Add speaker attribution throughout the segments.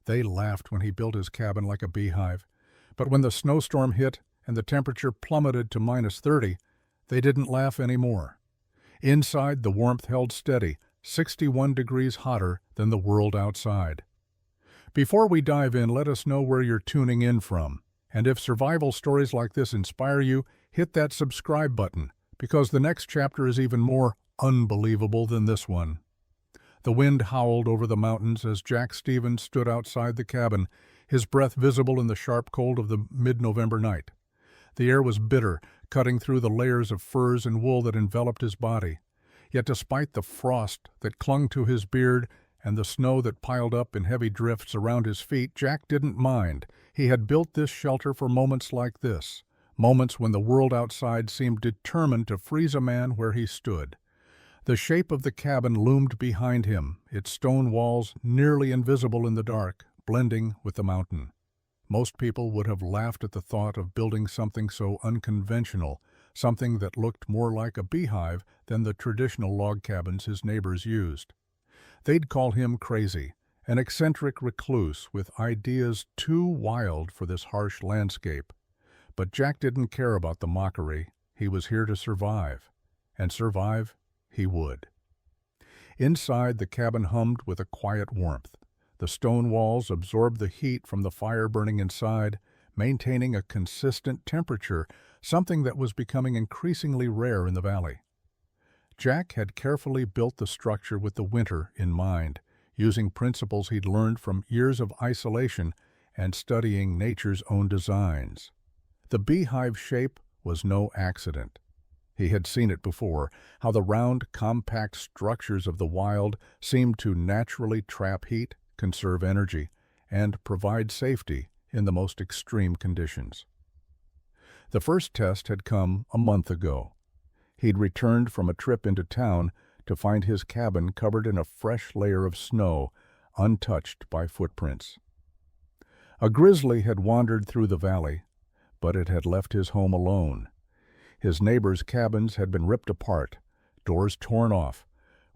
Speaker 1: They laughed when he built his cabin like a beehive, but when the snowstorm hit and the temperature plummeted to -30, they didn't laugh anymore. Inside, the warmth held steady, 61 degrees hotter than the world outside. Before we dive in, let us know where you're tuning in from. And if survival stories like this inspire you, hit that subscribe button, because the next chapter is even more unbelievable than this one. The wind howled over the mountains as Jack Stevens stood outside the cabin, his breath visible in the sharp cold of the mid-November night. The air was bitter, cutting through the layers of furs and wool that enveloped his body. Yet despite the frost that clung to his beard and the snow that piled up in heavy drifts around his feet, Jack didn't mind. He had built this shelter for moments like this, moments when the world outside seemed determined to freeze a man where he stood. The shape of the cabin loomed behind him, its stone walls nearly invisible in the dark, blending with the mountain. Most people would have laughed at the thought of building something so unconventional, something that looked more like a beehive than the traditional log cabins his neighbors used. They'd call him crazy, an eccentric recluse with ideas too wild for this harsh landscape. But Jack didn't care about the mockery. He was here to survive, and survive he would. Inside, the cabin hummed with a quiet warmth. The stone walls absorbed the heat from the fire burning inside, maintaining a consistent temperature, something that was becoming increasingly rare in the valley. Jack had carefully built the structure with the winter in mind, using principles he'd learned from years of isolation and studying nature's own designs. The beehive shape was no accident. He had seen it before, how the round, compact structures of the wild seemed to naturally trap heat, conserve energy, and provide safety in the most extreme conditions. The first test had come a month ago. He'd returned from a trip into town to find his cabin covered in a fresh layer of snow, untouched by footprints. A grizzly had wandered through the valley, but it had left his home alone. His neighbors' cabins had been ripped apart, doors torn off,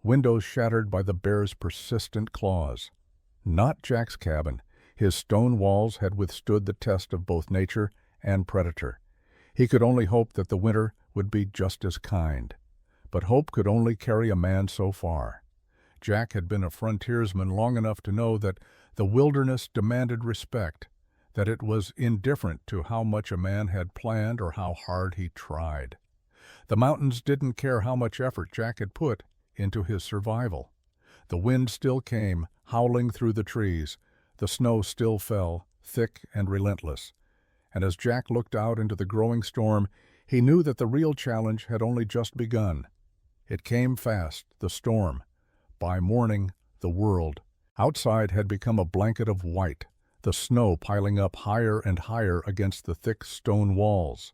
Speaker 1: windows shattered by the bear's persistent claws. Not Jack's cabin. His stone walls had withstood the test of both nature and predator. He could only hope that the winter would be just as kind. But hope could only carry a man so far. Jack had been a frontiersman long enough to know that the wilderness demanded respect, that it was indifferent to how much a man had planned or how hard he tried. The mountains didn't care how much effort Jack had put into his survival. The wind still came, howling through the trees. The snow still fell, thick and relentless. And as Jack looked out into the growing storm, he knew that the real challenge had only just begun. It came fast, the storm. By morning, the world outside had become a blanket of white, the snow piling up higher and higher against the thick stone walls.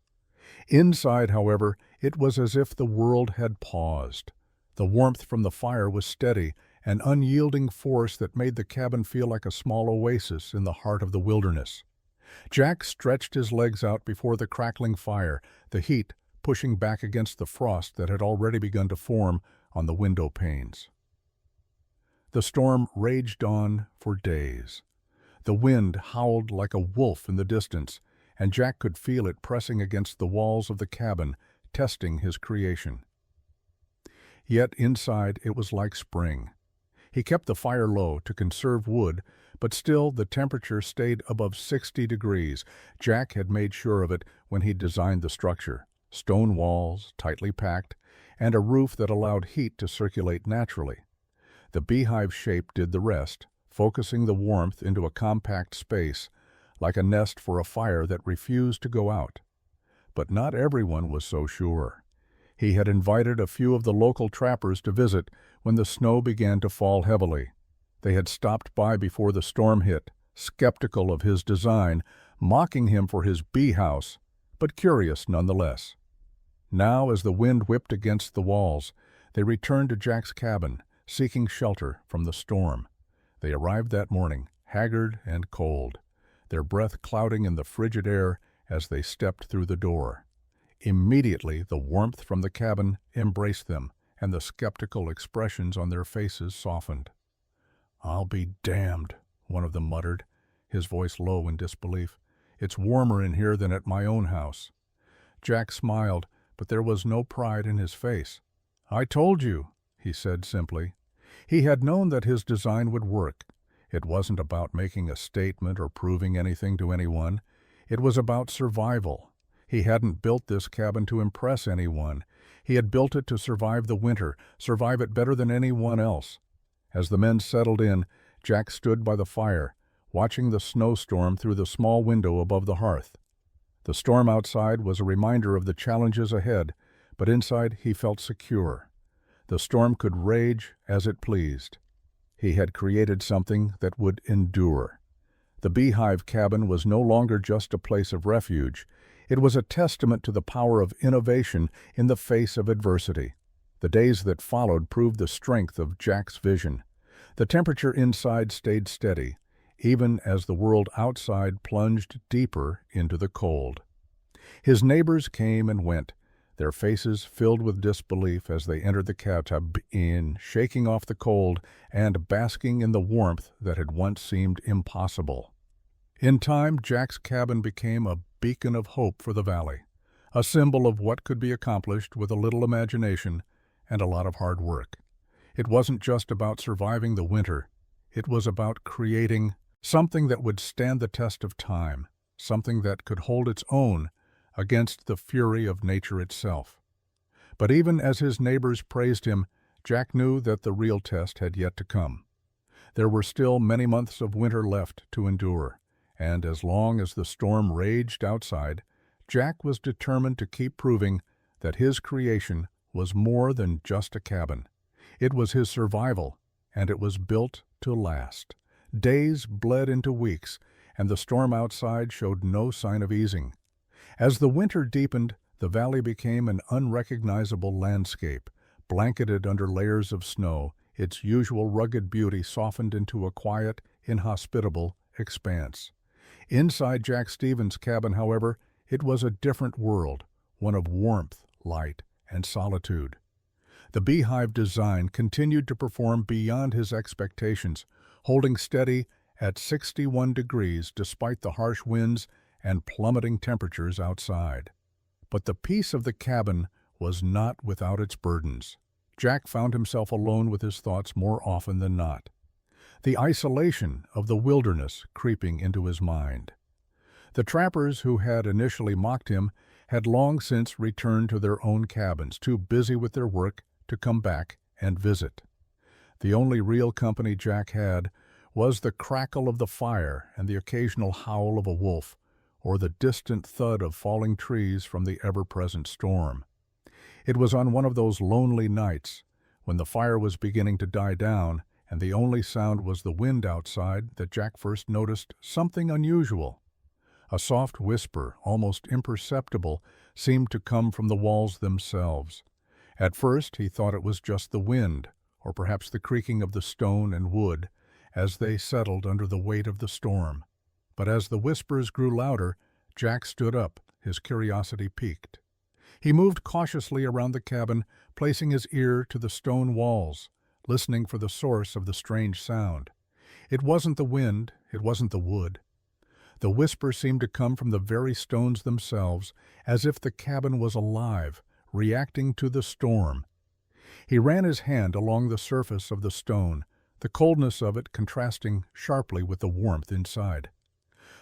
Speaker 1: Inside, however, it was as if the world had paused. The warmth from the fire was steady, an unyielding force that made the cabin feel like a small oasis in the heart of the wilderness. Jack stretched his legs out before the crackling fire, the heat pushing back against the frost that had already begun to form on the window panes. The storm raged on for days. The wind howled like a wolf in the distance, and Jack could feel it pressing against the walls of the cabin, testing his creation. Yet inside it was like spring. He kept the fire low to conserve wood, but still the temperature stayed above 60 degrees. Jack had made sure of it when he designed the structure. Stone walls, tightly packed, and a roof that allowed heat to circulate naturally. The beehive shape did the rest, focusing the warmth into a compact space, like a nest for a fire that refused to go out. But not everyone was so sure. He had invited a few of the local trappers to visit when the snow began to fall heavily. They had stopped by before the storm hit, skeptical of his design, mocking him for his bee house, but curious nonetheless. Now, as the wind whipped against the walls, they returned to Jack's cabin, seeking shelter from the storm. They arrived that morning, haggard and cold, their breath clouding in the frigid air as they stepped through the door. Immediately, the warmth from the cabin embraced them, and the skeptical expressions on their faces softened. "I'll be damned," one of them muttered, his voice low in disbelief. "It's warmer in here than at my own house." Jack smiled, but there was no pride in his face. "I told you," he said simply. He had known that his design would work. It wasn't about making a statement or proving anything to anyone. It was about survival. He hadn't built this cabin to impress anyone. He had built it to survive the winter, survive it better than anyone else. As the men settled in, Jack stood by the fire, watching the snowstorm through the small window above the hearth. The storm outside was a reminder of the challenges ahead, but inside he felt secure. The storm could rage as it pleased. He had created something that would endure. The Beehive cabin was no longer just a place of refuge. It was a testament to the power of innovation in the face of adversity. The days that followed proved the strength of Jack's vision. The temperature inside stayed steady, even as the world outside plunged deeper into the cold. His neighbors came and went, their faces filled with disbelief as they entered the cabin, shaking off the cold and basking in the warmth that had once seemed impossible. In time, Jack's cabin became a beacon of hope for the valley, a symbol of what could be accomplished with a little imagination and a lot of hard work. It wasn't just about surviving the winter. It was about creating something that would stand the test of time, something that could hold its own against the fury of nature itself. But even as his neighbors praised him, Jack knew that the real test had yet to come. There were still many months of winter left to endure, and as long as the storm raged outside, Jack was determined to keep proving that his creation was more than just a cabin. It was his survival, and it was built to last. Days bled into weeks, and the storm outside showed no sign of easing. As the winter deepened, the valley became an unrecognizable landscape, blanketed under layers of snow, its usual rugged beauty softened into a quiet, inhospitable expanse. Inside Jack Stevens' cabin, however, it was a different world, one of warmth, light, and solitude. The Beehive design continued to perform beyond his expectations, holding steady at 61 degrees despite the harsh winds and plummeting temperatures outside. But the peace of the cabin was not without its burdens. Jack found himself alone with his thoughts more often than not, the isolation of the wilderness creeping into his mind. The trappers who had initially mocked him had long since returned to their own cabins, too busy with their work to come back and visit. The only real company Jack had was the crackle of the fire and the occasional howl of a wolf, or the distant thud of falling trees from the ever-present storm. It was on one of those lonely nights, when the fire was beginning to die down and the only sound was the wind outside, that Jack first noticed something unusual. A soft whisper, almost imperceptible, seemed to come from the walls themselves. At first he thought it was just the wind, or perhaps the creaking of the stone and wood, as they settled under the weight of the storm. But as the whispers grew louder, Jack stood up, his curiosity piqued. He moved cautiously around the cabin, placing his ear to the stone walls, listening for the source of the strange sound. It wasn't the wind, it wasn't the wood. The whisper seemed to come from the very stones themselves, as if the cabin was alive, reacting to the storm. He ran his hand along the surface of the stone, the coldness of it contrasting sharply with the warmth inside.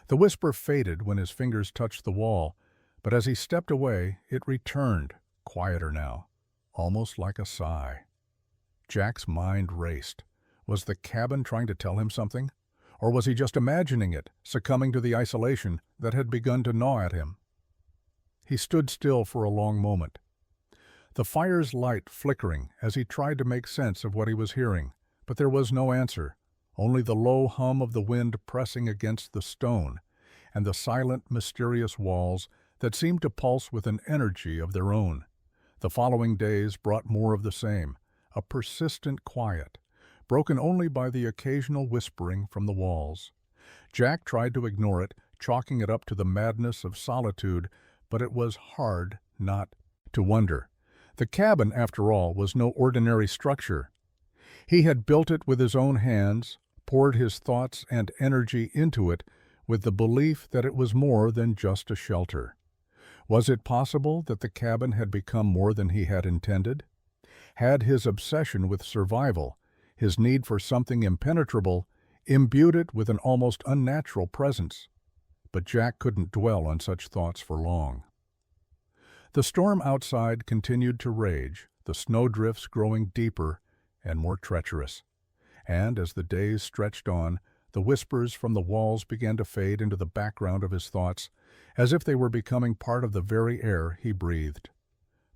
Speaker 1: The whisper faded when his fingers touched the wall, but as he stepped away, it returned, quieter now, almost like a sigh. Jack's mind raced. Was the cabin trying to tell him something? Or was he just imagining it, succumbing to the isolation that had begun to gnaw at him? He stood still for a long moment, the fire's light flickering as he tried to make sense of what he was hearing, but there was no answer, only the low hum of the wind pressing against the stone, and the silent, mysterious walls that seemed to pulse with an energy of their own. The following days brought more of the same, a persistent quiet, broken only by the occasional whispering from the walls. Jack tried to ignore it, chalking it up to the madness of solitude, but it was hard not to wonder. The cabin, after all, was no ordinary structure. He had built it with his own hands, poured his thoughts and energy into it with the belief that it was more than just a shelter. Was it possible that the cabin had become more than he had intended? Had his obsession with survival, his need for something impenetrable, imbued it with an almost unnatural presence? But Jack couldn't dwell on such thoughts for long. The storm outside continued to rage, the snowdrifts growing deeper and more treacherous. And as the days stretched on, the whispers from the walls began to fade into the background of his thoughts, as if they were becoming part of the very air he breathed.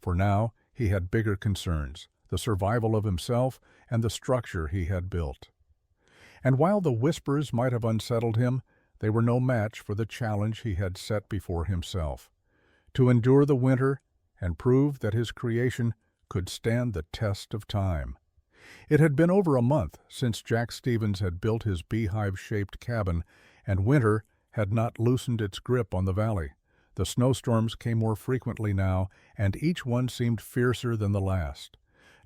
Speaker 1: For now he had bigger concerns, the survival of himself and the structure he had built. And while the whispers might have unsettled him, they were no match for the challenge he had set before himself: to endure the winter and prove that his creation could stand the test of time. It had been over a month since Jack Stevens had built his beehive-shaped cabin, and winter had not loosened its grip on the valley. The snowstorms came more frequently now, and each one seemed fiercer than the last.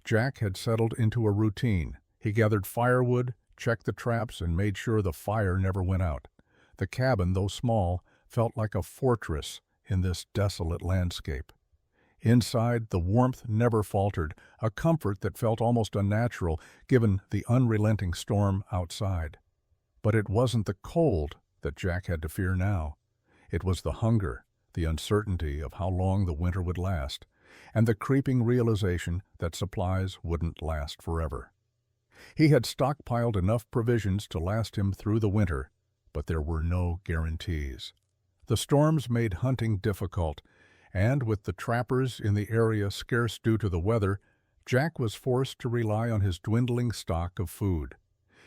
Speaker 1: Jack had settled into a routine. He gathered firewood, checked the traps, and made sure the fire never went out. The cabin, though small, felt like a fortress in this desolate landscape. Inside, the warmth never faltered, a comfort that felt almost unnatural given the unrelenting storm outside. But it wasn't the cold that Jack had to fear now. It was the hunger, the uncertainty of how long the winter would last, and the creeping realization that supplies wouldn't last forever. He had stockpiled enough provisions to last him through the winter, but there were no guarantees. The storms made hunting difficult, and with the trappers in the area scarce due to the weather, Jack was forced to rely on his dwindling stock of food.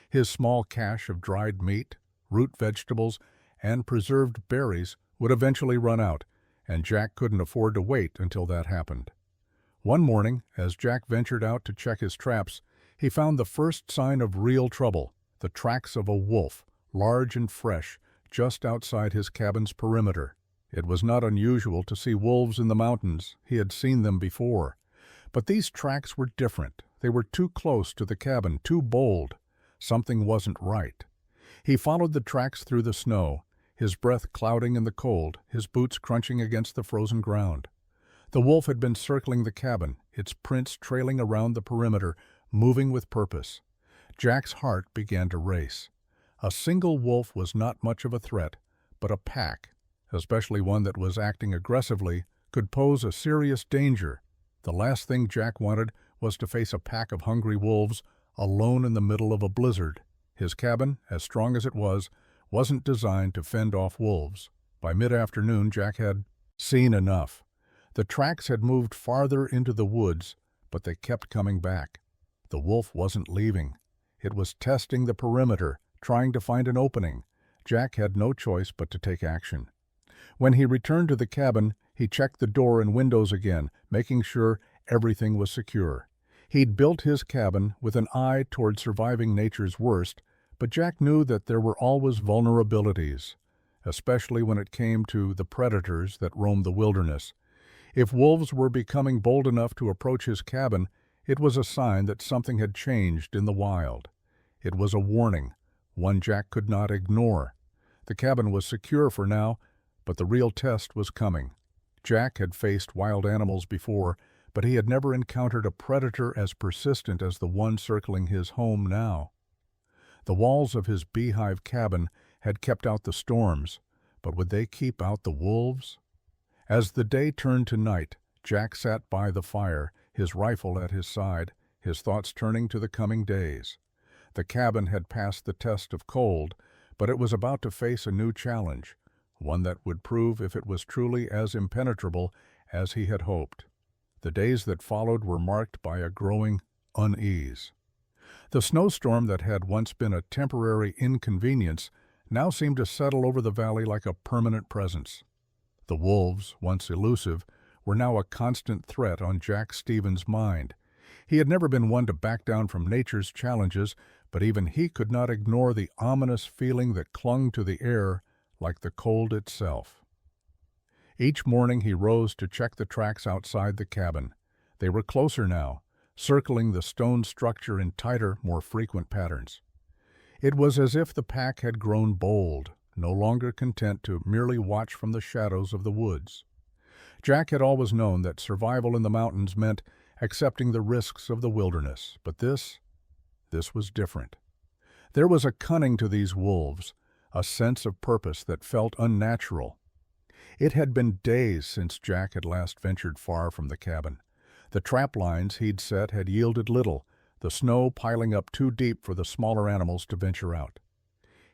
Speaker 1: His small cache of dried meat, root vegetables, and preserved berries would eventually run out, and Jack couldn't afford to wait until that happened. One morning, as Jack ventured out to check his traps, he found the first sign of real trouble: the tracks of a wolf, large and fresh, just outside his cabin's perimeter. It was not unusual to see wolves in the mountains. He had seen them before. But these tracks were different. They were too close to the cabin, too bold. Something wasn't right. He followed the tracks through the snow, his breath clouding in the cold, his boots crunching against the frozen ground. The wolf had been circling the cabin, its prints trailing around the perimeter, moving with purpose. Jack's heart began to race. A single wolf was not much of a threat, but a pack, especially one that was acting aggressively, could pose a serious danger. The last thing Jack wanted was to face a pack of hungry wolves alone in the middle of a blizzard. His cabin, as strong as it was, wasn't designed to fend off wolves. By mid-afternoon, Jack had seen enough. The tracks had moved farther into the woods, but they kept coming back. The wolf wasn't leaving. It was testing the perimeter, trying to find an opening. Jack had no choice but to take action. When he returned to the cabin, he checked the door and windows again, making sure everything was secure. He'd built his cabin with an eye toward surviving nature's worst, but Jack knew that there were always vulnerabilities, especially when it came to the predators that roamed the wilderness. If wolves were becoming bold enough to approach his cabin, it was a sign that something had changed in the wild. It was a warning, one Jack could not ignore. The cabin was secure for now, but the real test was coming. Jack had faced wild animals before, but he had never encountered a predator as persistent as the one circling his home now. The walls of his beehive cabin had kept out the storms, but would they keep out the wolves? As the day turned to night, Jack sat by the fire, his rifle at his side, his thoughts turning to the coming days. The cabin had passed the test of cold, but it was about to face a new challenge, one that would prove if it was truly as impenetrable as he had hoped. The days that followed were marked by a growing unease. The snowstorm that had once been a temporary inconvenience now seemed to settle over the valley like a permanent presence. The wolves, once elusive, were now a constant threat on Jack Stevens' mind. He had never been one to back down from nature's challenges, but even he could not ignore the ominous feeling that clung to the air like the cold itself. Each morning he rose to check the tracks outside the cabin. They were closer now, circling the stone structure in tighter, more frequent patterns. It was as if the pack had grown bold, no longer content to merely watch from the shadows of the woods. Jack had always known that survival in the mountains meant accepting the risks of the wilderness, but this was different. There was a cunning to these wolves, a sense of purpose that felt unnatural. It had been days since Jack had last ventured far from the cabin. The trap lines he'd set had yielded little, the snow piling up too deep for the smaller animals to venture out.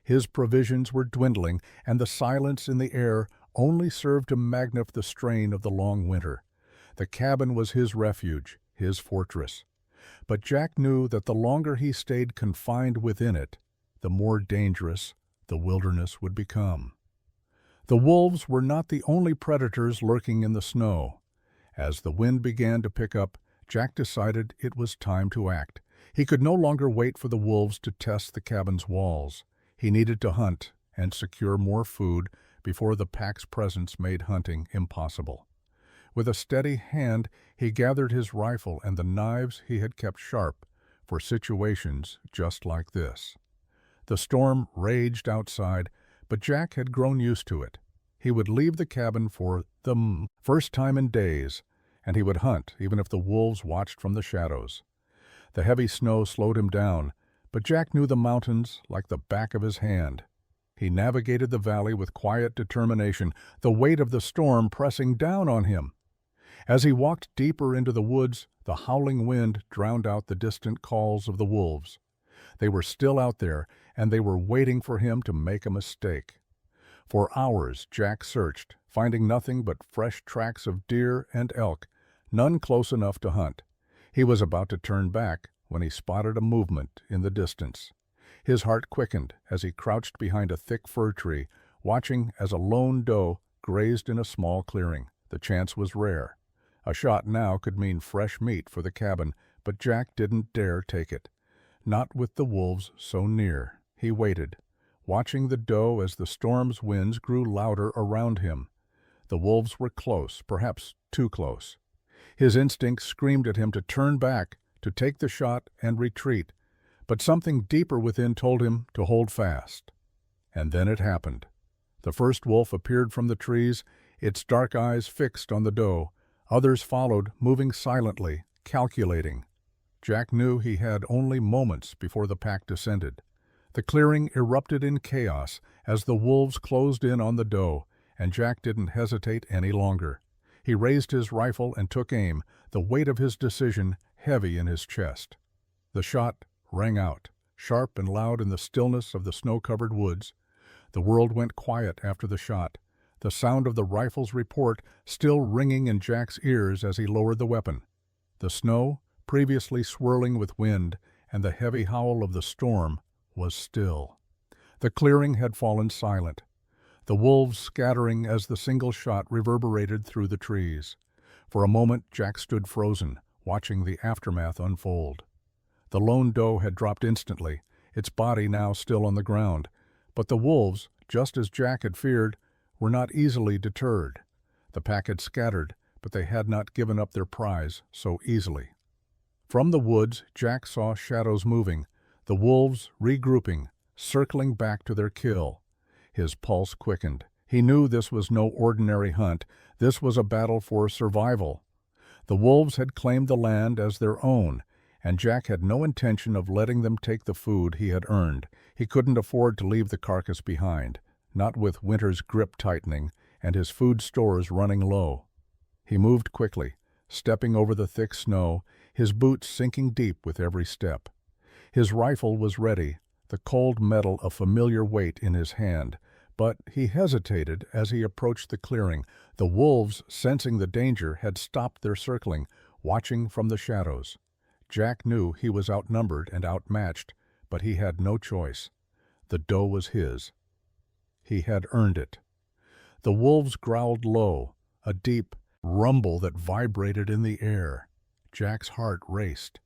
Speaker 1: His provisions were dwindling, and the silence in the air only served to magnify the strain of the long winter. The cabin was his refuge, his fortress. But Jack knew that the longer he stayed confined within it, the more dangerous the wilderness would become. The wolves were not the only predators lurking in the snow. As the wind began to pick up, Jack decided it was time to act. He could no longer wait for the wolves to test the cabin's walls. He needed to hunt and secure more food before the pack's presence made hunting impossible. With a steady hand, he gathered his rifle and the knives he had kept sharp for situations just like this. The storm raged outside, but Jack had grown used to it. He would leave the cabin for the first time in days, and he would hunt even if the wolves watched from the shadows. The heavy snow slowed him down, but Jack knew the mountains like the back of his hand. He navigated the valley with quiet determination, the weight of the storm pressing down on him. As he walked deeper into the woods, the howling wind drowned out the distant calls of the wolves. They were still out there, and they were waiting for him to make a mistake. For hours Jack searched, finding nothing but fresh tracks of deer and elk, none close enough to hunt. He was about to turn back when he spotted a movement in the distance. His heart quickened as he crouched behind a thick fir tree, watching as a lone doe grazed in a small clearing. The chance was rare. A shot now could mean fresh meat for the cabin, but Jack didn't dare take it. Not with the wolves so near. He waited, watching the doe as the storm's winds grew louder around him. The wolves were close, perhaps too close. His instinct screamed at him to turn back, to take the shot and retreat, but something deeper within told him to hold fast. And then it happened. The first wolf appeared from the trees, its dark eyes fixed on the doe. Others followed, moving silently, calculating. Jack knew he had only moments before the pack descended. The clearing erupted in chaos as the wolves closed in on the doe, and Jack didn't hesitate any longer. He raised his rifle and took aim, the weight of his decision heavy in his chest. The shot rang out, sharp and loud in the stillness of the snow-covered woods. The world went quiet after the shot, the sound of the rifle's report still ringing in Jack's ears as he lowered the weapon. The snow, previously swirling with wind, and the heavy howl of the storm, was still. The clearing had fallen silent, the wolves scattering as the single shot reverberated through the trees. For a moment Jack stood frozen, watching the aftermath unfold. The lone doe had dropped instantly, its body now still on the ground, but the wolves, just as Jack had feared, were not easily deterred. The pack had scattered, but they had not given up their prize so easily. From the woods Jack saw shadows moving, the wolves regrouping, circling back to their kill. His pulse quickened. He knew this was no ordinary hunt. This was a battle for survival. The wolves had claimed the land as their own, and Jack had no intention of letting them take the food he had earned. He couldn't afford to leave the carcass behind, not with winter's grip tightening and his food stores running low. He moved quickly, stepping over the thick snow, his boots sinking deep with every step. His rifle was ready, the cold metal a familiar weight in his hand, but he hesitated as he approached the clearing. The wolves, sensing the danger, had stopped their circling, watching from the shadows. Jack knew he was outnumbered and outmatched, but he had no choice. The doe was his. He had earned it. The wolves growled low, a deep rumble that vibrated in the air. Jack's heart raced.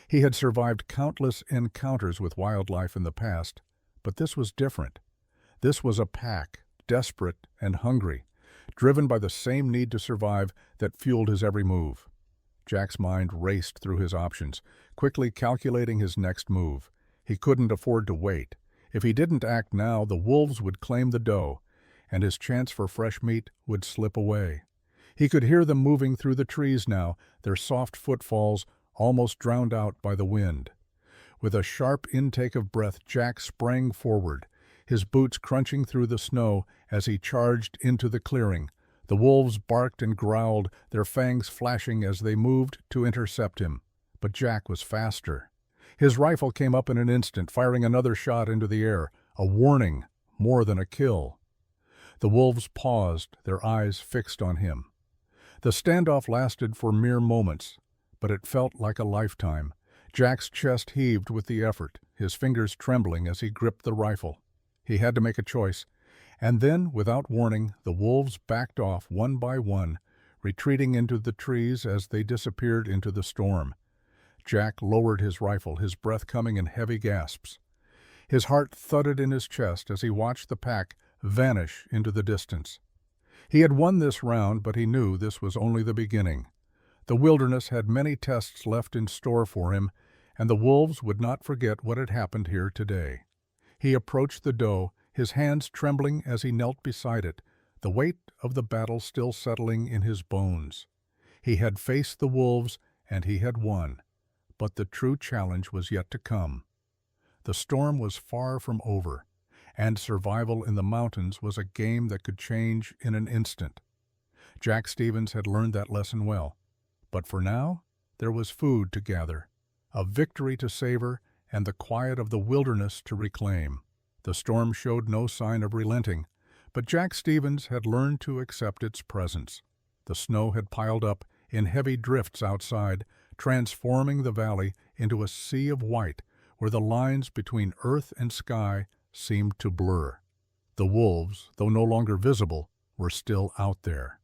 Speaker 1: He had survived countless encounters with wildlife in the past, but this was different. This was a pack, desperate and hungry, driven by the same need to survive that fueled his every move. Jack's mind raced through his options, quickly calculating his next move. He couldn't afford to wait. If he didn't act now, the wolves would claim the doe, and his chance for fresh meat would slip away. He could hear them moving through the trees now, their soft footfalls almost drowned out by the wind. With a sharp intake of breath, Jack sprang forward, his boots crunching through the snow as he charged into the clearing. The wolves barked and growled, their fangs flashing as they moved to intercept him. But Jack was faster. His rifle came up in an instant, firing another shot into the air, a warning more than a kill. The wolves paused, their eyes fixed on him. The standoff lasted for mere moments, but it felt like a lifetime. Jack's chest heaved with the effort, his fingers trembling as he gripped the rifle. He had to make a choice, and then, without warning, the wolves backed off one by one, retreating into the trees as they disappeared into the storm. Jack lowered his rifle, his breath coming in heavy gasps. His heart thudded in his chest as he watched the pack vanish into the distance. He had won this round, but he knew this was only the beginning. The wilderness had many tests left in store for him, and the wolves would not forget what had happened here today. He approached the doe, his hands trembling as he knelt beside it, the weight of the battle still settling in his bones. He had faced the wolves, and he had won. But the true challenge was yet to come. The storm was far from over, and survival in the mountains was a game that could change in an instant. Jack Stevens had learned that lesson well. But for now, there was food to gather, a victory to savor, and the quiet of the wilderness to reclaim. The storm showed no sign of relenting, but Jack Stevens had learned to accept its presence. The snow had piled up in heavy drifts outside, transforming the valley into a sea of white where the lines between earth and sky seemed to blur. The wolves, though no longer visible, were still out there.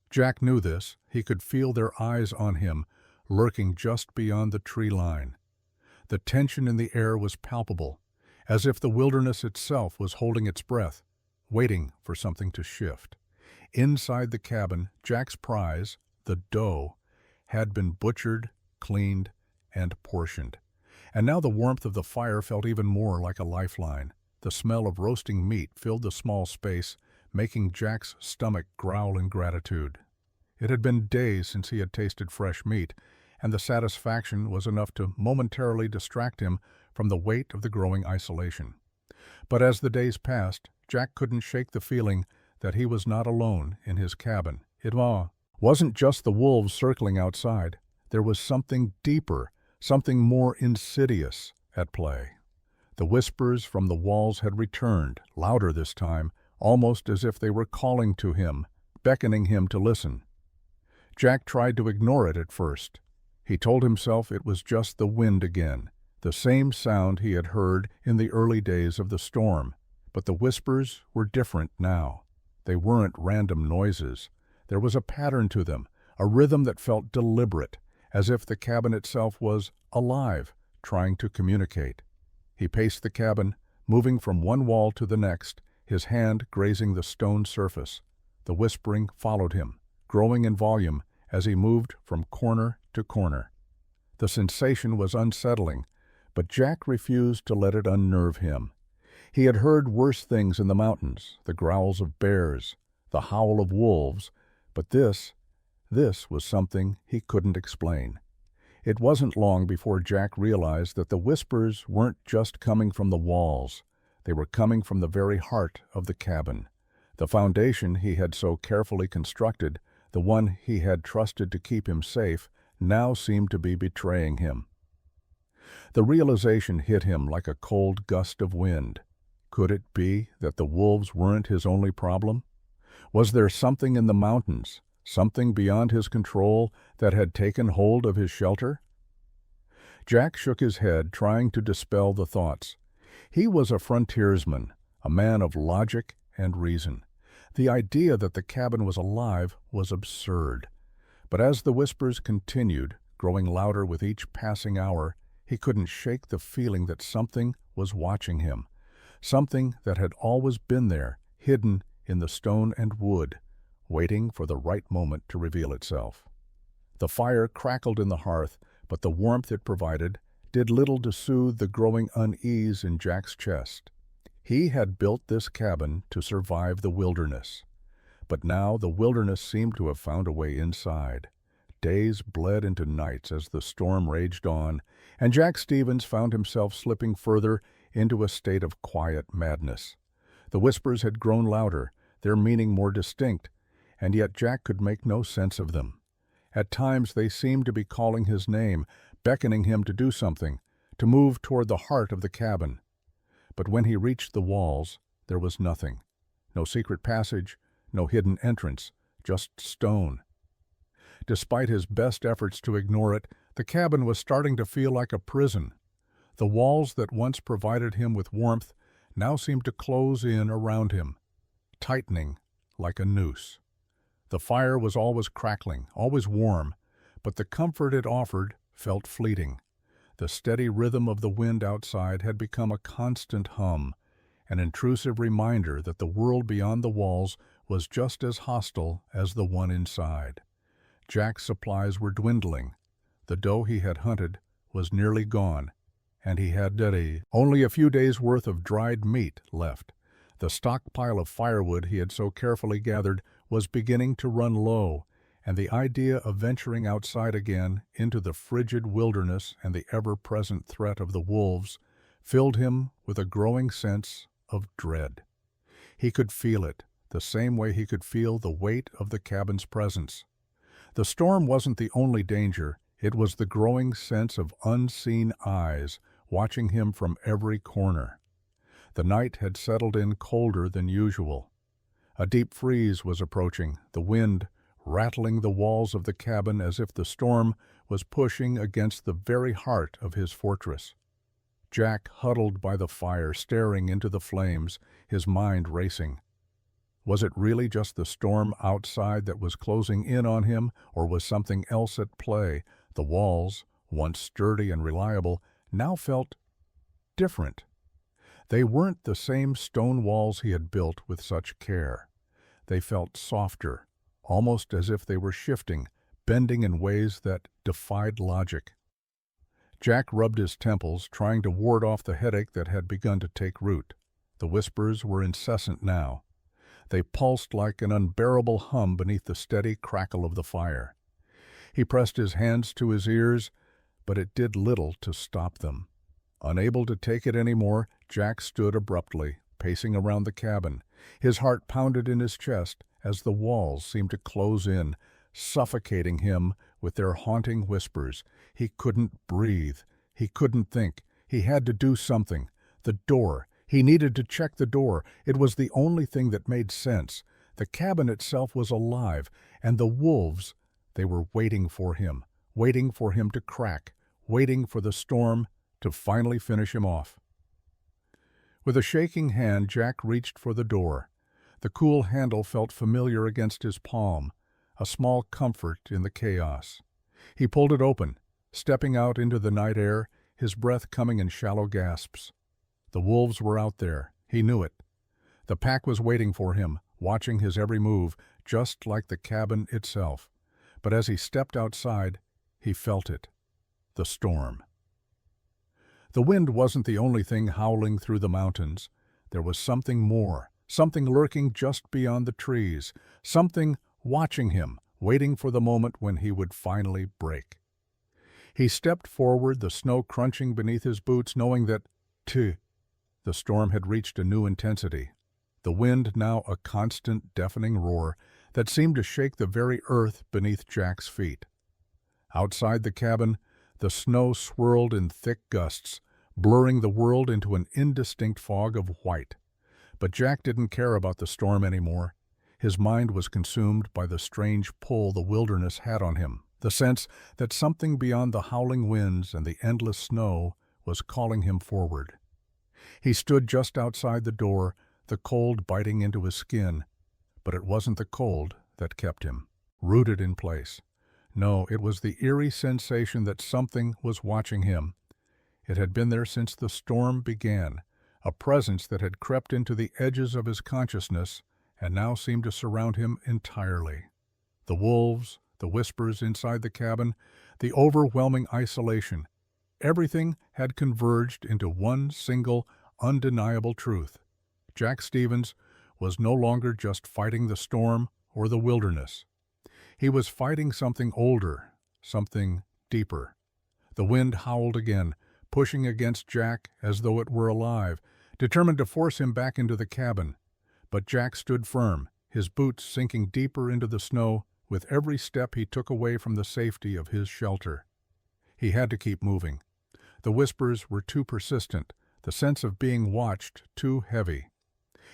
Speaker 1: Jack knew this. He could feel their eyes on him, lurking just beyond the tree line. The tension in the air was palpable, as if the wilderness itself was holding its breath, waiting for something to shift. Inside the cabin, Jack's prize, the doe, had been butchered, cleaned, and portioned. And now the warmth of the fire felt even more like a lifeline. The smell of roasting meat filled the small space, making Jack's stomach growl in gratitude. It had been days since he had tasted fresh meat, and the satisfaction was enough to momentarily distract him from the weight of the growing isolation. But as the days passed, Jack couldn't shake the feeling that he was not alone in his cabin. It wasn't just the wolves circling outside. There was something deeper, something more insidious at play. The whispers from the walls had returned, louder this time, almost as if they were calling to him, beckoning him to listen. Jack tried to ignore it at first. He told himself it was just the wind again, the same sound he had heard in the early days of the storm. But the whispers were different now. They weren't random noises. There was a pattern to them, a rhythm that felt deliberate, as if the cabin itself was alive, trying to communicate. He paced the cabin, moving from one wall to the next, his hand grazing the stone surface. The whispering followed him, growing in volume as he moved from corner to corner. The sensation was unsettling, but Jack refused to let it unnerve him. He had heard worse things in the mountains, the growls of bears, the howl of wolves, but this was something he couldn't explain. It wasn't long before Jack realized that the whispers weren't just coming from the walls. They were coming from the very heart of the cabin. The foundation he had so carefully constructed, the one he had trusted to keep him safe, now seemed to be betraying him. The realization hit him like a cold gust of wind. Could it be that the wolves weren't his only problem? Was there something in the mountains, something beyond his control, that had taken hold of his shelter? Jack shook his head, trying to dispel the thoughts. He was a frontiersman, a man of logic and reason. The idea that the cabin was alive was absurd. But as the whispers continued, growing louder with each passing hour, he couldn't shake the feeling that something was watching him, something that had always been there, hidden in the stone and wood, waiting for the right moment to reveal itself. The fire crackled in the hearth, but the warmth it provided did little to soothe the growing unease in Jack's chest. He had built this cabin to survive the wilderness. But now the wilderness seemed to have found a way inside. Days bled into nights as the storm raged on, and Jack Stevens found himself slipping further into a state of quiet madness. The whispers had grown louder, their meaning more distinct, and yet Jack could make no sense of them. At times they seemed to be calling his name, beckoning him to do something, to move toward the heart of the cabin. But when he reached the walls, there was nothing. No secret passage, no hidden entrance, just stone. Despite his best efforts to ignore it, the cabin was starting to feel like a prison. The walls that once provided him with warmth now seemed to close in around him, tightening like a noose. The fire was always crackling, always warm, but the comfort it offered felt fleeting. The steady rhythm of the wind outside had become a constant hum, an intrusive reminder that the world beyond the walls was just as hostile as the one inside. Jack's supplies were dwindling. The doe he had hunted was nearly gone, and he had only a few days' worth of dried meat left. The stockpile of firewood he had so carefully gathered was beginning to run low, and the idea of venturing outside again into the frigid wilderness and the ever-present threat of the wolves filled him with a growing sense of dread. He could feel it, the same way he could feel the weight of the cabin's presence. The storm wasn't the only danger, it was the growing sense of unseen eyes watching him from every corner. The night had settled in colder than usual. A deep freeze was approaching, the wind rattling the walls of the cabin as if the storm was pushing against the very heart of his fortress. Jack huddled by the fire, staring into the flames, his mind racing. Was it really just the storm outside that was closing in on him, or was something else at play? The walls, once sturdy and reliable, now felt different. They weren't the same stone walls he had built with such care. They felt softer, almost as if they were shifting, bending in ways that defied logic. Jack rubbed his temples, trying to ward off the headache that had begun to take root. The whispers were incessant now. They pulsed like an unbearable hum beneath the steady crackle of the fire. He pressed his hands to his ears, but it did little to stop them. Unable to take it any more, Jack stood abruptly, pacing around the cabin. His heart pounded in his chest as the walls seemed to close in, suffocating him with their haunting whispers. He couldn't breathe. He couldn't think. He had to do something. The door. He needed to check the door. It was the only thing that made sense. The cabin itself was alive, and the wolves, they were waiting for him to crack, waiting for the storm to finally finish him off. With a shaking hand, Jack reached for the door. The cool handle felt familiar against his palm, a small comfort in the chaos. He pulled it open, stepping out into the night air, his breath coming in shallow gasps. The wolves were out there. He knew it. The pack was waiting for him, watching his every move, just like the cabin itself. But as he stepped outside, he felt it. The storm. The wind wasn't the only thing howling through the mountains. There was something more, something lurking just beyond the trees, something watching him, waiting for the moment when he would finally break. He stepped forward, the snow crunching beneath his boots, knowing that, the storm had reached a new intensity. The wind now a constant, deafening roar that seemed to shake the very earth beneath Jack's feet. Outside the cabin, the snow swirled in thick gusts, blurring the world into an indistinct fog of white. But Jack didn't care about the storm anymore. His mind was consumed by the strange pull the wilderness had on him, the sense that something beyond the howling winds and the endless snow was calling him forward. He stood just outside the door, the cold biting into his skin, but it wasn't the cold that kept him rooted in place. No, it was the eerie sensation that something was watching him. It had been there since the storm began, a presence that had crept into the edges of his consciousness and now seemed to surround him entirely. The wolves, the whispers inside the cabin, the overwhelming isolation, everything had converged into one single, undeniable truth. Jack Stevens was no longer just fighting the storm or the wilderness. He was fighting something older, something deeper. The wind howled again, pushing against Jack as though it were alive, determined to force him back into the cabin. But Jack stood firm, his boots sinking deeper into the snow with every step he took away from the safety of his shelter. He had to keep moving. The whispers were too persistent, the sense of being watched too heavy.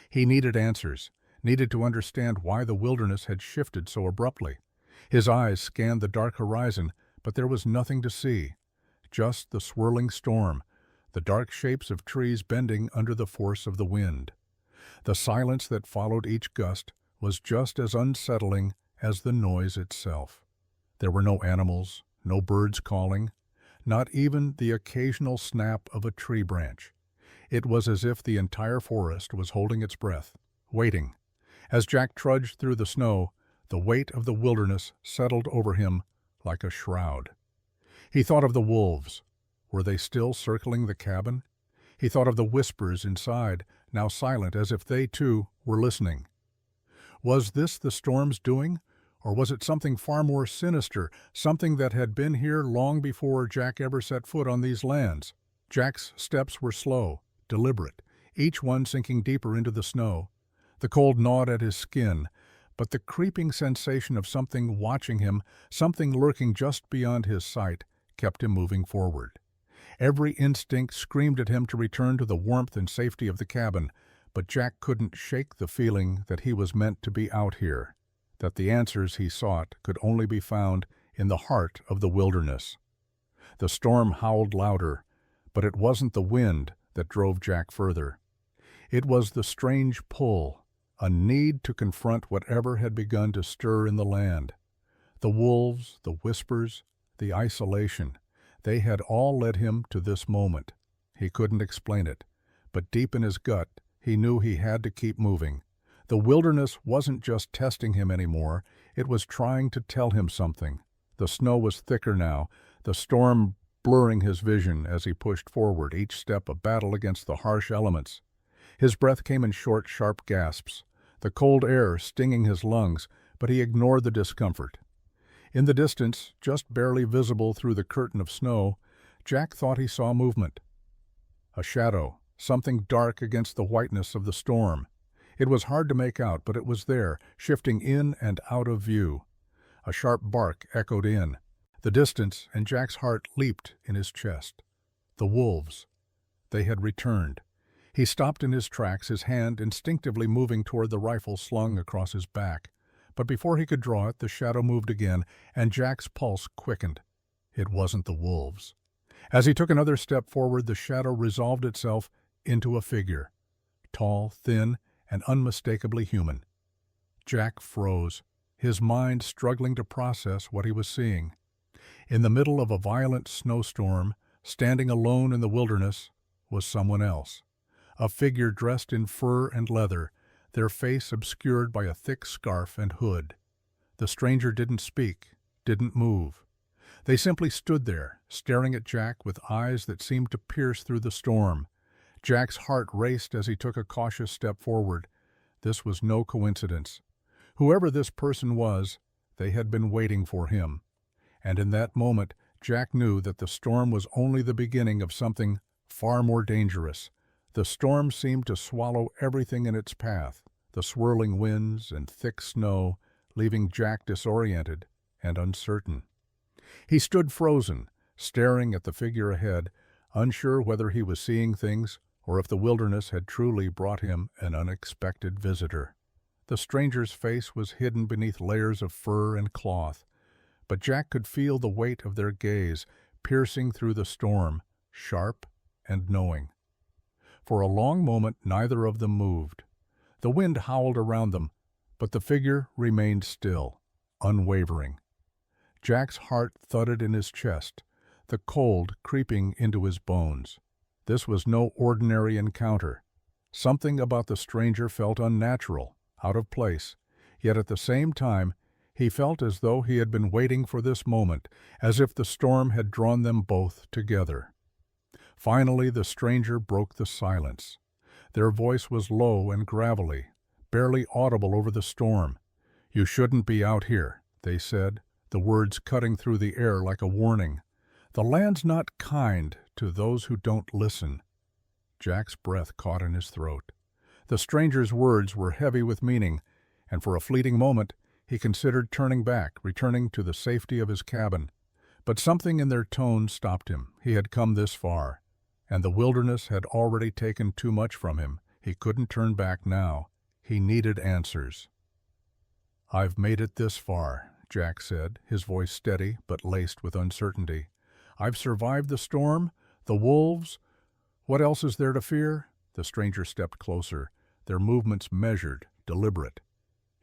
Speaker 1: He needed answers, needed to understand why the wilderness had shifted so abruptly. His eyes scanned the dark horizon, but there was nothing to see. Just the swirling storm, the dark shapes of trees bending under the force of the wind. The silence that followed each gust was just as unsettling as the noise itself. There were no animals, no birds calling, not even the occasional snap of a tree branch. It was as if the entire forest was holding its breath, waiting. As Jack trudged through the snow, the weight of the wilderness settled over him like a shroud. He thought of the wolves. Were they still circling the cabin? He thought of the whispers inside, now silent as if they, too, were listening. Was this the storm's doing, or was it something far more sinister, something that had been here long before Jack ever set foot on these lands? Jack's steps were slow, deliberate, each one sinking deeper into the snow. The cold gnawed at his skin, but the creeping sensation of something watching him, something lurking just beyond his sight, kept him moving forward. Every instinct screamed at him to return to the warmth and safety of the cabin, but Jack couldn't shake the feeling that he was meant to be out here, that the answers he sought could only be found in the heart of the wilderness. The storm howled louder, but it wasn't the wind that drove Jack further. It was the strange pull, a need to confront whatever had begun to stir in the land. The wolves, the whispers, the isolation, they had all led him to this moment. He couldn't explain it, but deep in his gut, he knew he had to keep moving. The wilderness wasn't just testing him anymore, it was trying to tell him something. The snow was thicker now, the storm blurring his vision as he pushed forward, each step a battle against the harsh elements. His breath came in short, sharp gasps, the cold air stinging his lungs, but he ignored the discomfort. In the distance, just barely visible through the curtain of snow, Jack thought he saw movement. A shadow, something dark against the whiteness of the storm. It was hard to make out, but it was there, shifting in and out of view. A sharp bark echoed in. The distance, and Jack's heart leaped in his chest. The wolves. They had returned. He stopped in his tracks, his hand instinctively moving toward the rifle slung across his back. But before he could draw it, the shadow moved again, and Jack's pulse quickened. It wasn't the wolves. As he took another step forward, the shadow resolved itself into a figure, tall, thin, and unmistakably human. Jack froze, his mind struggling to process what he was seeing. In the middle of a violent snowstorm, standing alone in the wilderness, was someone else. A figure dressed in fur and leather, their face obscured by a thick scarf and hood. The stranger didn't speak, didn't move. They simply stood there, staring at Jack with eyes that seemed to pierce through the storm. Jack's heart raced as he took a cautious step forward. This was no coincidence. Whoever this person was, they had been waiting for him. And in that moment, Jack knew that the storm was only the beginning of something far more dangerous. The storm seemed to swallow everything in its path, the swirling winds and thick snow, leaving Jack disoriented and uncertain. He stood frozen, staring at the figure ahead, unsure whether he was seeing things or if the wilderness had truly brought him an unexpected visitor. The stranger's face was hidden beneath layers of fur and cloth, but Jack could feel the weight of their gaze, piercing through the storm, sharp and knowing. For a long moment neither of them moved. The wind howled around them, but the figure remained still, unwavering. Jack's heart thudded in his chest, the cold creeping into his bones. This was no ordinary encounter. Something about the stranger felt unnatural, out of place, yet at the same time he felt as though he had been waiting for this moment, as if the storm had drawn them both together. Finally the stranger broke the silence. Their voice was low and gravelly, barely audible over the storm. "You shouldn't be out here," they said, the words cutting through the air like a warning. "The land's not kind to those who don't listen." Jack's breath caught in his throat. The stranger's words were heavy with meaning, and for a fleeting moment he considered turning back, returning to the safety of his cabin. But something in their tone stopped him. He had come this far, and the wilderness had already taken too much from him. He couldn't turn back now. He needed answers. "I've made it this far," Jack said, his voice steady but laced with uncertainty. "I've survived the storm, the wolves. What else is there to fear?" The stranger stepped closer, their movements measured, deliberate.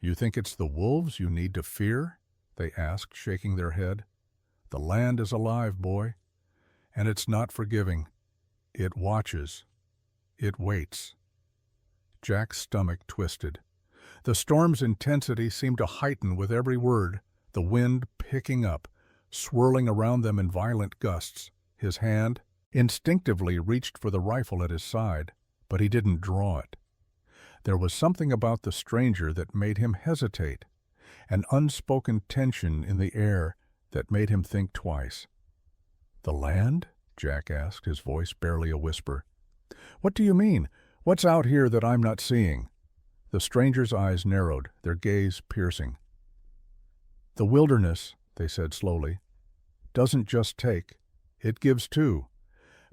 Speaker 1: "You think it's the wolves you need to fear?" they asked, shaking their head. "The land is alive, boy, and it's not forgiving. It watches. It waits." Jack's stomach twisted. The storm's intensity seemed to heighten with every word, the wind picking up, swirling around them in violent gusts. His hand instinctively reached for the rifle at his side, but he didn't draw it. There was something about the stranger that made him hesitate, an unspoken tension in the air that made him think twice. "The land?" Jack asked, his voice barely a whisper. "What do you mean? What's out here that I'm not seeing?" The stranger's eyes narrowed, their gaze piercing. "The wilderness," they said slowly, "doesn't just take. It gives too.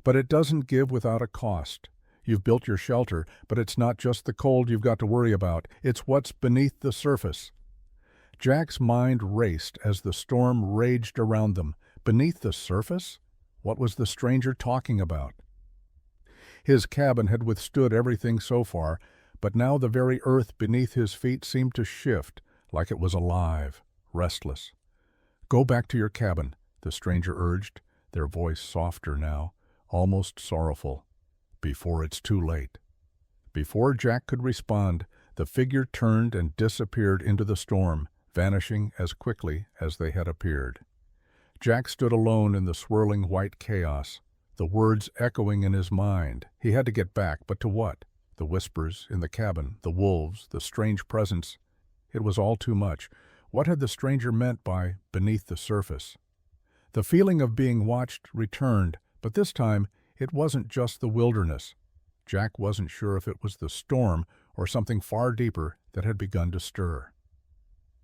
Speaker 1: But it doesn't give without a cost. You've built your shelter, but it's not just the cold you've got to worry about. It's what's beneath the surface." Jack's mind raced as the storm raged around them. Beneath the surface? What was the stranger talking about? His cabin had withstood everything so far, but now the very earth beneath his feet seemed to shift, like it was alive, restless. "Go back to your cabin," the stranger urged, their voice softer now, almost sorrowful. "Before it's too late." Before Jack could respond, the figure turned and disappeared into the storm, vanishing as quickly as they had appeared. Jack stood alone in the swirling white chaos, the words echoing in his mind. He had to get back, but to what? The whispers in the cabin, the wolves, the strange presence. It was all too much. What had the stranger meant by beneath the surface? The feeling of being watched returned, but this time it wasn't just the wilderness. Jack wasn't sure if it was the storm or something far deeper that had begun to stir.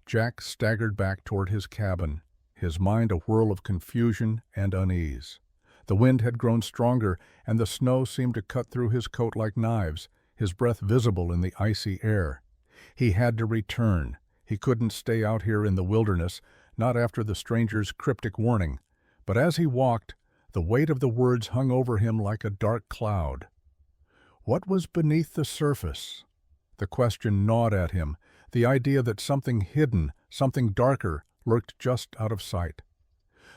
Speaker 1: Jack staggered back toward his cabin, his mind a whirl of confusion and unease. The wind had grown stronger, and the snow seemed to cut through his coat like knives, his breath visible in the icy air. He had to return. He couldn't stay out here in the wilderness, not after the stranger's cryptic warning. But as he walked, the weight of the words hung over him like a dark cloud. What was beneath the surface? The question gnawed at him, the idea that something hidden, something darker, lurked just out of sight.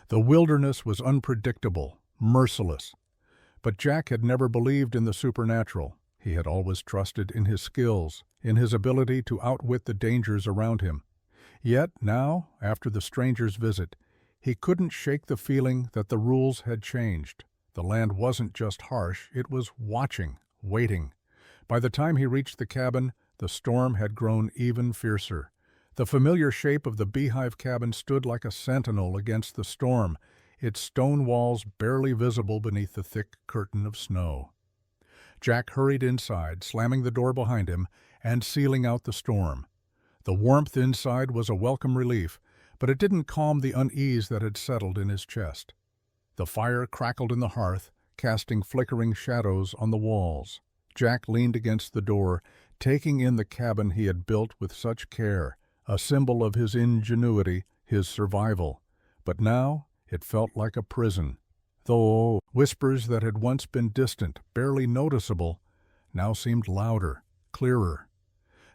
Speaker 1: The wilderness was unpredictable, merciless. But Jack had never believed in the supernatural. He had always trusted in his skills, in his ability to outwit the dangers around him. Yet now, after the stranger's visit, he couldn't shake the feeling that the rules had changed. The land wasn't just harsh, it was watching, waiting. By the time he reached the cabin, the storm had grown even fiercer. The familiar shape of the Beehive cabin stood like a sentinel against the storm, its stone walls barely visible beneath the thick curtain of snow. Jack hurried inside, slamming the door behind him and sealing out the storm. The warmth inside was a welcome relief, but it didn't calm the unease that had settled in his chest. The fire crackled in the hearth, casting flickering shadows on the walls. Jack leaned against the door, taking in the cabin he had built with such care, a symbol of his ingenuity, his survival. But now it felt like a prison. Though whispers that had once been distant, barely noticeable, now seemed louder, clearer.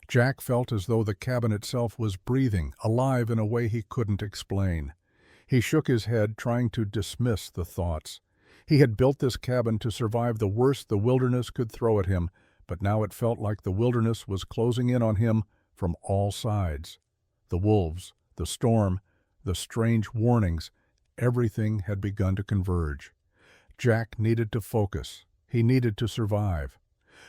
Speaker 1: Jack felt as though the cabin itself was breathing, alive in a way he couldn't explain. He shook his head, trying to dismiss the thoughts. He had built this cabin to survive the worst the wilderness could throw at him, but now it felt like the wilderness was closing in on him from all sides. The wolves, the storm, the strange warnings, everything had begun to converge. Jack needed to focus. He needed to survive.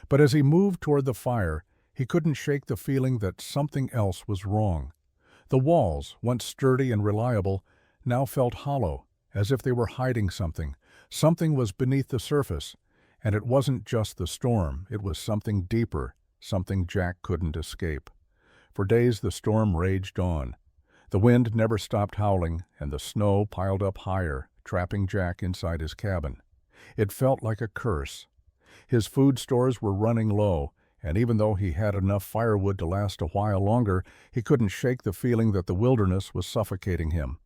Speaker 1: But as he moved toward the fire, he couldn't shake the feeling that something else was wrong. The walls, once sturdy and reliable, now felt hollow, as if they were hiding something. Something was beneath the surface, and it wasn't just the storm, it was something deeper, something Jack couldn't escape. For days the storm raged on. The wind never stopped howling, and the snow piled up higher, trapping Jack inside his cabin. It felt like a curse. His food stores were running low, and even though he had enough firewood to last a while longer, he couldn't shake the feeling that the wilderness was suffocating him.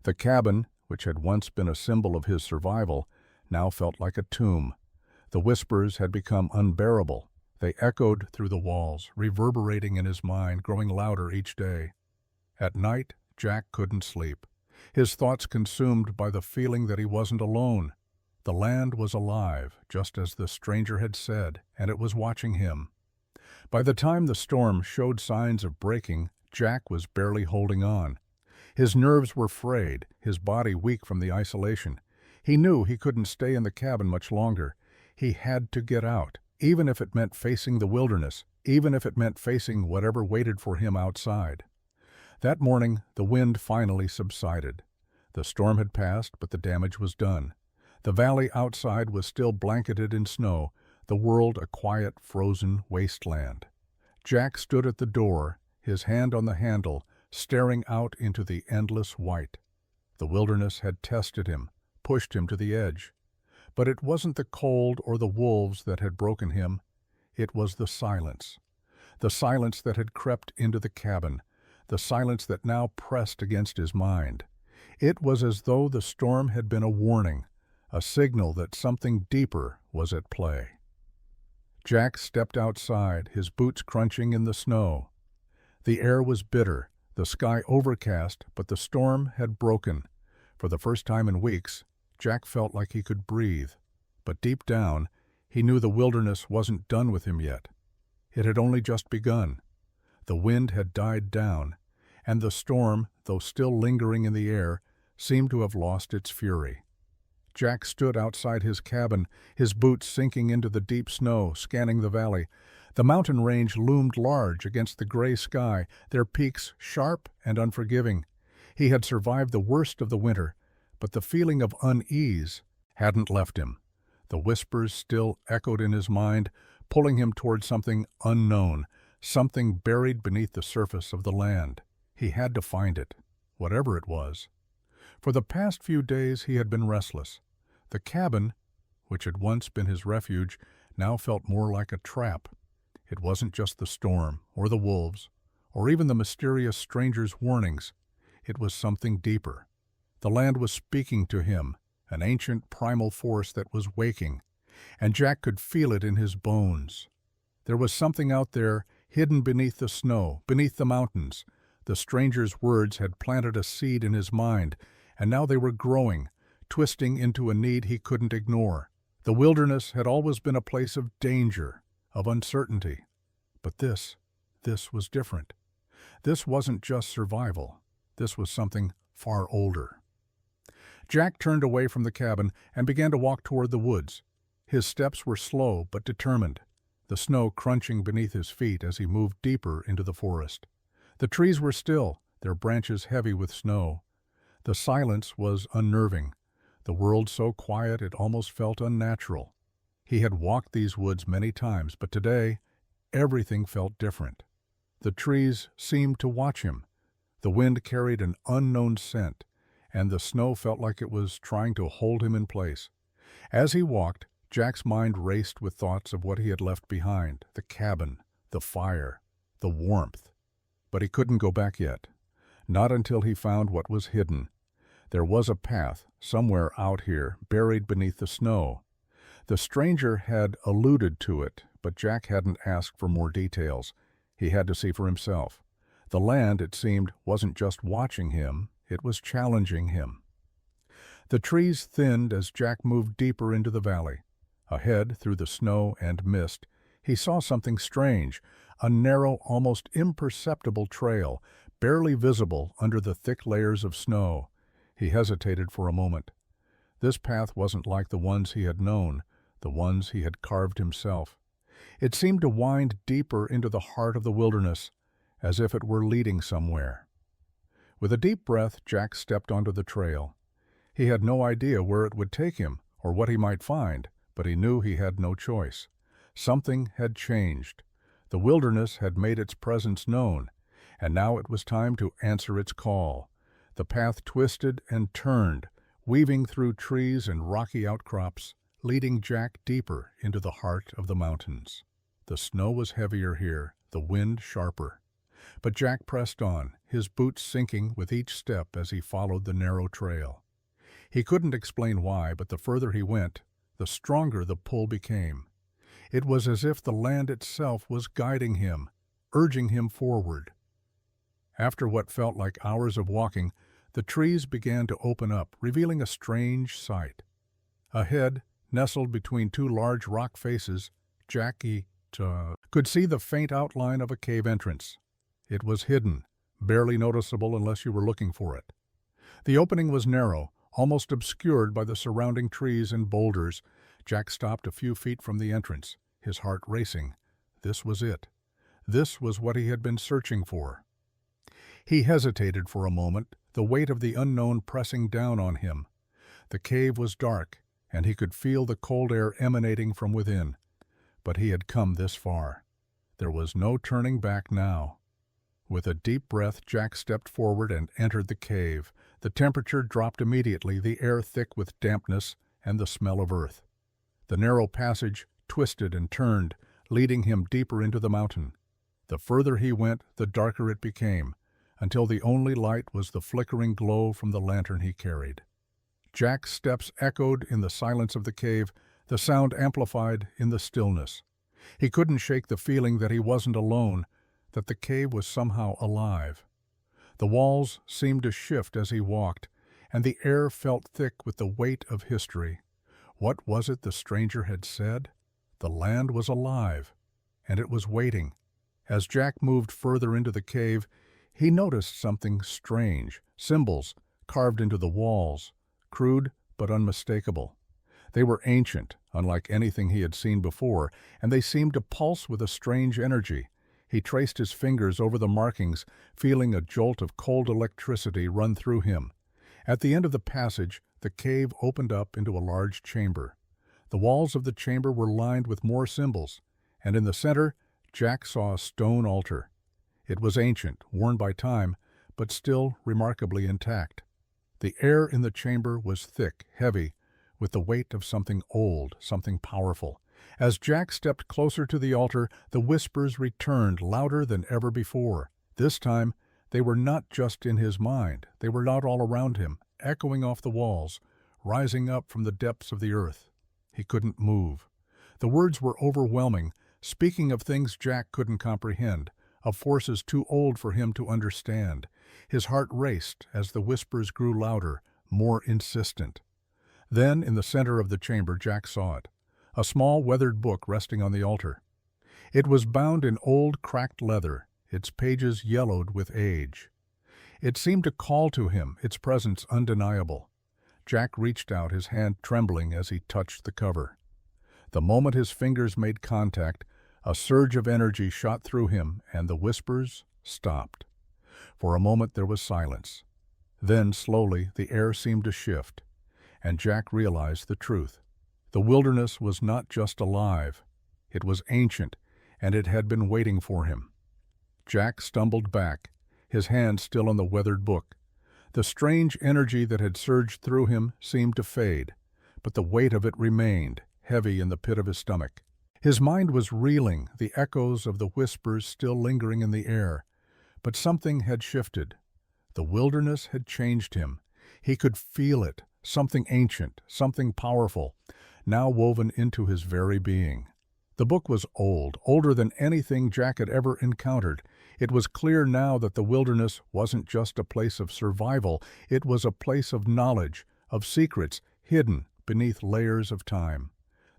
Speaker 1: The cabin, which had once been a symbol of his survival, now felt like a tomb. The whispers had become unbearable. They echoed through the walls, reverberating in his mind, growing louder each day. At night, Jack couldn't sleep, his thoughts consumed by the feeling that he wasn't alone. The land was alive, just as the stranger had said, and it was watching him. By the time the storm showed signs of breaking, Jack was barely holding on. His nerves were frayed, his body weak from the isolation. He knew he couldn't stay in the cabin much longer. He had to get out, even if it meant facing the wilderness, even if it meant facing whatever waited for him outside. That morning, the wind finally subsided. The storm had passed, but the damage was done. The valley outside was still blanketed in snow, the world a quiet, frozen wasteland. Jack stood at the door, his hand on the handle, staring out into the endless white. The wilderness had tested him, pushed him to the edge. But it wasn't the cold or the wolves that had broken him. It was the silence that had crept into the cabin, the silence that now pressed against his mind. It was as though the storm had been a warning, a signal that something deeper was at play. Jack stepped outside, his boots crunching in the snow. The air was bitter, the sky overcast, but the storm had broken. For the first time in weeks, Jack felt like he could breathe. But deep down, he knew the wilderness wasn't done with him yet. It had only just begun. The wind had died down, and the storm, though still lingering in the air, seemed to have lost its fury. Jack stood outside his cabin, his boots sinking into the deep snow, scanning the valley. The mountain range loomed large against the gray sky, their peaks sharp and unforgiving. He had survived the worst of the winter, but the feeling of unease hadn't left him. The whispers still echoed in his mind, pulling him toward something unknown, something buried beneath the surface of the land. He had to find it, whatever it was. For the past few days he had been restless. The cabin, which had once been his refuge, now felt more like a trap. It wasn't just the storm, or the wolves, or even the mysterious stranger's warnings. It was something deeper. The land was speaking to him, an ancient primal force that was waking, and Jack could feel it in his bones. There was something out there, hidden beneath the snow, beneath the mountains. The stranger's words had planted a seed in his mind, and now they were growing, twisting into a need he couldn't ignore. The wilderness had always been a place of danger, of uncertainty. But this was different. This wasn't just survival. This was something far older. Jack turned away from the cabin and began to walk toward the woods. His steps were slow but determined, the snow crunching beneath his feet as he moved deeper into the forest. The trees were still, their branches heavy with snow. The silence was unnerving, the world so quiet it almost felt unnatural. He had walked these woods many times, but today everything felt different. The trees seemed to watch him. The wind carried an unknown scent, and the snow felt like it was trying to hold him in place. As he walked, Jack's mind raced with thoughts of what he had left behind, the cabin, the fire, the warmth. But he couldn't go back yet, not until he found what was hidden. There was a path, somewhere out here, buried beneath the snow. The stranger had alluded to it, but Jack hadn't asked for more details. He had to see for himself. The land, it seemed, wasn't just watching him, it was challenging him. The trees thinned as Jack moved deeper into the valley. Ahead, through the snow and mist, he saw something strange, a narrow, almost imperceptible trail, barely visible under the thick layers of snow. He hesitated for a moment. This path wasn't like the ones he had known, the ones he had carved himself. It seemed to wind deeper into the heart of the wilderness, as if it were leading somewhere. With a deep breath, Jack stepped onto the trail. He had no idea where it would take him or what he might find, but he knew he had no choice. Something had changed. The wilderness had made its presence known, and now it was time to answer its call. The path twisted and turned, weaving through trees and rocky outcrops, leading Jack deeper into the heart of the mountains. The snow was heavier here, the wind sharper. But Jack pressed on, his boots sinking with each step as he followed the narrow trail. He couldn't explain why, but the further he went, the stronger the pull became. It was as if the land itself was guiding him, urging him forward. After what felt like hours of walking, the trees began to open up, revealing a strange sight. Ahead, nestled between two large rock faces, Jack could see the faint outline of a cave entrance. It was hidden, barely noticeable unless you were looking for it. The opening was narrow, almost obscured by the surrounding trees and boulders. Jack stopped a few feet from the entrance, his heart racing. This was it. This was what he had been searching for. He hesitated for a moment, the weight of the unknown pressing down on him. The cave was dark, and he could feel the cold air emanating from within. But he had come this far. There was no turning back now. With a deep breath, Jack stepped forward and entered the cave. The temperature dropped immediately, the air thick with dampness and the smell of earth. The narrow passage twisted and turned, leading him deeper into the mountain. The further he went, the darker it became, until the only light was the flickering glow from the lantern he carried. Jack's steps echoed in the silence of the cave, the sound amplified in the stillness. He couldn't shake the feeling that he wasn't alone, that the cave was somehow alive. The walls seemed to shift as he walked, and the air felt thick with the weight of history. What was it the stranger had said? The land was alive, and it was waiting. As Jack moved further into the cave, he noticed something strange, symbols carved into the walls, crude but unmistakable. They were ancient, unlike anything he had seen before, and they seemed to pulse with a strange energy. He traced his fingers over the markings, feeling a jolt of cold electricity run through him. At the end of the passage, the cave opened up into a large chamber. The walls of the chamber were lined with more symbols, and in the center, Jack saw a stone altar. It was ancient, worn by time, but still remarkably intact. The air in the chamber was thick, heavy, with the weight of something old, something powerful. As Jack stepped closer to the altar, the whispers returned, louder than ever before. This time, they were not just in his mind. They were not all around him, echoing off the walls, rising up from the depths of the earth. He couldn't move. The words were overwhelming, speaking of things Jack couldn't comprehend, of forces too old for him to understand. His heart raced as the whispers grew louder, more insistent. Then, in the center of the chamber, Jack saw it. A small weathered book resting on the altar. It was bound in old, cracked leather, its pages yellowed with age. It seemed to call to him, its presence undeniable. Jack reached out, his hand trembling as he touched the cover. The moment his fingers made contact, a surge of energy shot through him, and the whispers stopped. For a moment there was silence. Then, slowly, the air seemed to shift, and Jack realized the truth. The wilderness was not just alive. It was ancient, and it had been waiting for him. Jack stumbled back, his hand still on the weathered book. The strange energy that had surged through him seemed to fade, but the weight of it remained, heavy in the pit of his stomach. His mind was reeling, the echoes of the whispers still lingering in the air. But something had shifted. The wilderness had changed him. He could feel it, something ancient, something powerful, now woven into his very being. The book was old, older than anything Jack had ever encountered. It was clear now that the wilderness wasn't just a place of survival, it was a place of knowledge, of secrets hidden beneath layers of time.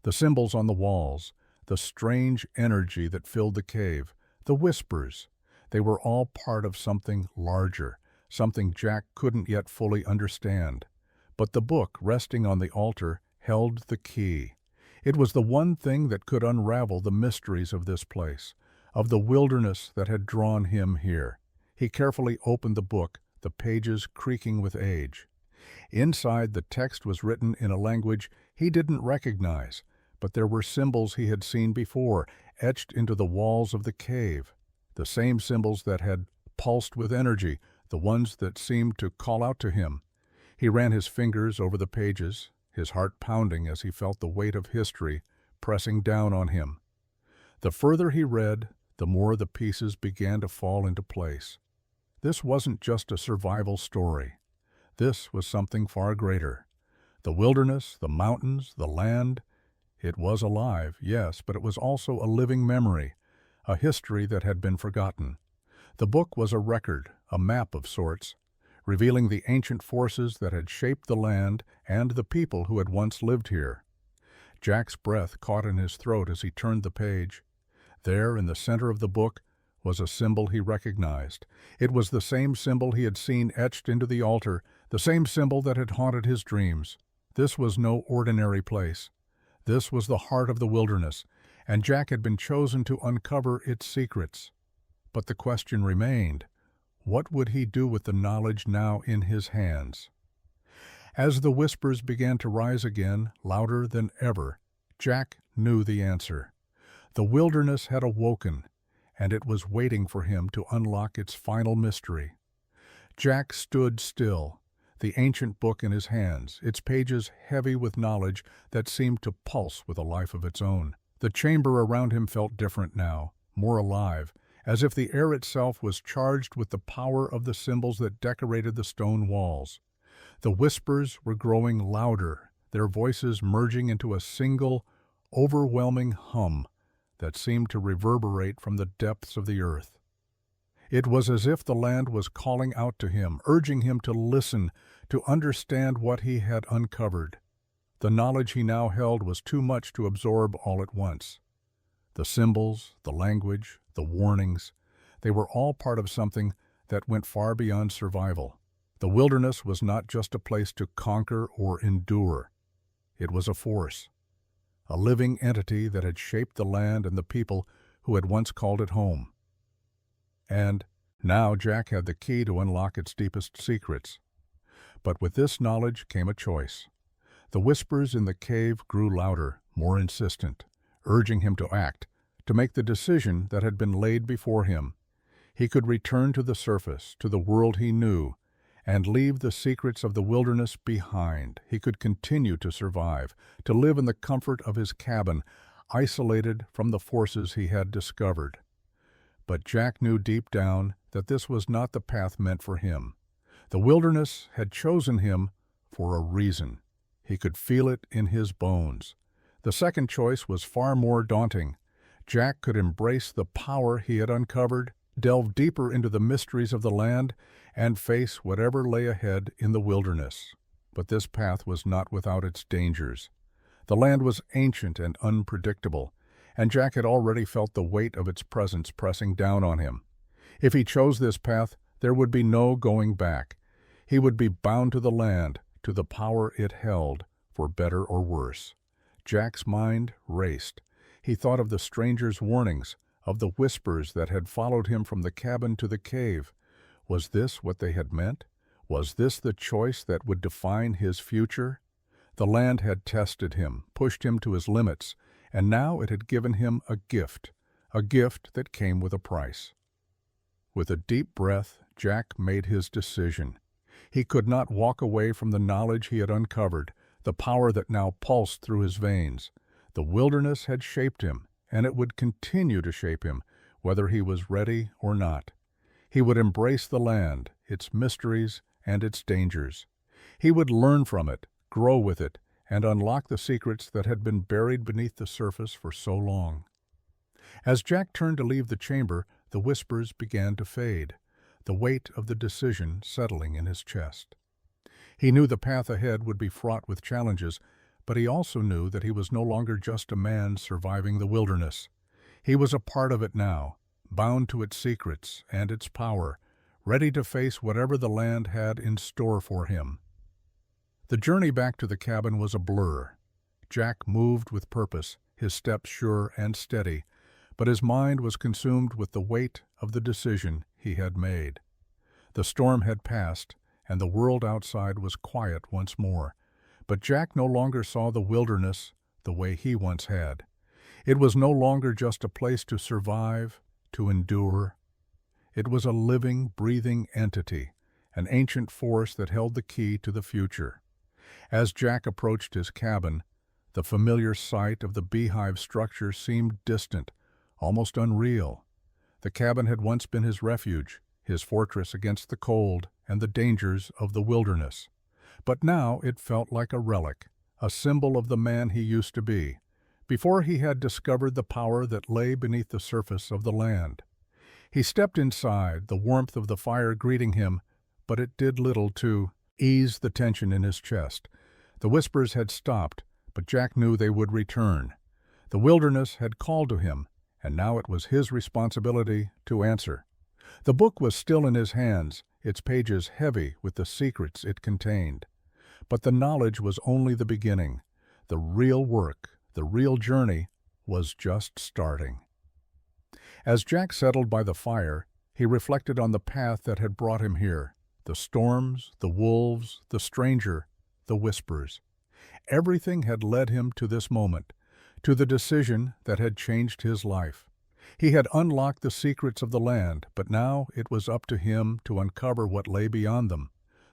Speaker 1: The symbols on the walls, the strange energy that filled the cave, the whispers, they were all part of something larger, something Jack couldn't yet fully understand. But the book resting on the altar held the key. It was the one thing that could unravel the mysteries of this place, of the wilderness that had drawn him here. He carefully opened the book, the pages creaking with age. Inside, the text was written in a language he didn't recognize, but there were symbols he had seen before, etched into the walls of the cave. The same symbols that had pulsed with energy, the ones that seemed to call out to him. He ran his fingers over the pages, his heart pounding as he felt the weight of history pressing down on him. The further he read, the more the pieces began to fall into place. This wasn't just a survival story. This was something far greater. The wilderness, the mountains, the land, it was alive, yes, but it was also a living memory, a history that had been forgotten. The book was a record, a map of sorts, revealing the ancient forces that had shaped the land and the people who had once lived here. Jack's breath caught in his throat as he turned the page. There, in the center of the book, was a symbol he recognized. It was the same symbol he had seen etched into the altar, the same symbol that had haunted his dreams. This was no ordinary place. This was the heart of the wilderness, and Jack had been chosen to uncover its secrets. But the question remained, what would he do with the knowledge now in his hands? As the whispers began to rise again, louder than ever, Jack knew the answer. The wilderness had awoken, and it was waiting for him to unlock its final mystery. Jack stood still, the ancient book in his hands, its pages heavy with knowledge that seemed to pulse with a life of its own. The chamber around him felt different now, more alive, as if the air itself was charged with the power of the symbols that decorated the stone walls. The whispers were growing louder, their voices merging into a single, overwhelming hum that seemed to reverberate from the depths of the earth. It was as if the land was calling out to him, urging him to listen, to understand what he had uncovered. The knowledge he now held was too much to absorb all at once. The symbols, the language, the warnings, they were all part of something that went far beyond survival. The wilderness was not just a place to conquer or endure. It was a force, a living entity that had shaped the land and the people who had once called it home. And now Jack had the key to unlock its deepest secrets. But with this knowledge came a choice. The whispers in the cave grew louder, more insistent, urging him to act, to make the decision that had been laid before him. He could return to the surface, to the world he knew, and leave the secrets of the wilderness behind. He could continue to survive, to live in the comfort of his cabin, isolated from the forces he had discovered. But Jack knew deep down that this was not the path meant for him. The wilderness had chosen him for a reason. He could feel it in his bones. The second choice was far more daunting. Jack could embrace the power he had uncovered, delve deeper into the mysteries of the land, and face whatever lay ahead in the wilderness. But this path was not without its dangers. The land was ancient and unpredictable, and Jack had already felt the weight of its presence pressing down on him. If he chose this path, there would be no going back. He would be bound to the land, to the power it held, for better or worse. Jack's mind raced. He thought of the stranger's warnings, of the whispers that had followed him from the cabin to the cave. Was this what they had meant? Was this the choice that would define his future? The land had tested him, pushed him to his limits, and now it had given him a gift that came with a price. With a deep breath, Jack made his decision. He could not walk away from the knowledge he had uncovered, the power that now pulsed through his veins. The wilderness had shaped him, and it would continue to shape him, whether he was ready or not. He would embrace the land, its mysteries and its dangers. He would learn from it, grow with it, and unlock the secrets that had been buried beneath the surface for so long. As Jack turned to leave the chamber, the whispers began to fade, the weight of the decision settling in his chest. He knew the path ahead would be fraught with challenges, but he also knew that he was no longer just a man surviving the wilderness. He was a part of it now, bound to its secrets and its power, ready to face whatever the land had in store for him. The journey back to the cabin was a blur. Jack moved with purpose, his steps sure and steady, but his mind was consumed with the weight of the decision he had made. The storm had passed, and the world outside was quiet once more, but Jack no longer saw the wilderness the way he once had. It was no longer just a place to survive, to endure. It was a living, breathing entity, an ancient force that held the key to the future. As Jack approached his cabin, the familiar sight of the Beehive structure seemed distant, almost unreal. The cabin had once been his refuge, his fortress against the cold and the dangers of the wilderness. But now it felt like a relic, a symbol of the man he used to be, before he had discovered the power that lay beneath the surface of the land. He stepped inside, the warmth of the fire greeting him, but it did little to ease the tension in his chest. The whispers had stopped, but Jack knew they would return. The wilderness had called to him, and now it was his responsibility to answer. The book was still in his hands, its pages heavy with the secrets it contained. But the knowledge was only the beginning. The real work, the real journey, was just starting. As Jack settled by the fire, he reflected on the path that had brought him here. The storms, the wolves, the stranger, the whispers. Everything had led him to this moment, to the decision that had changed his life. He had unlocked the secrets of the land, but now it was up to him to uncover what lay beyond them.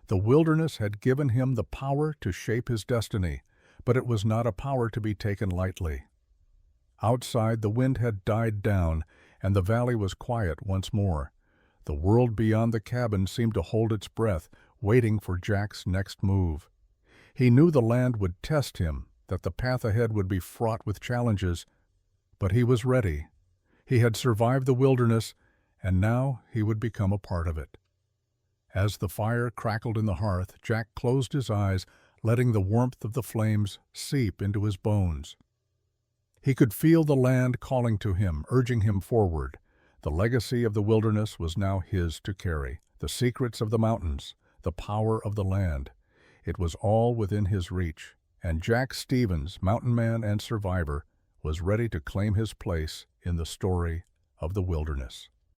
Speaker 1: The wilderness had given him the power to shape his destiny, but it was not a power to be taken lightly. Outside, the wind had died down, and the valley was quiet once more. The world beyond the cabin seemed to hold its breath, waiting for Jack's next move. He knew the land would test him, that the path ahead would be fraught with challenges, but he was ready. He had survived the wilderness, and now he would become a part of it. As the fire crackled in the hearth, Jack closed his eyes, letting the warmth of the flames seep into his bones. He could feel the land calling to him, urging him forward. The legacy of the wilderness was now his to carry, the secrets of the mountains, the power of the land. It was all within his reach, and Jack Stevens, mountain man and survivor, was ready to claim his place in the story of the wilderness.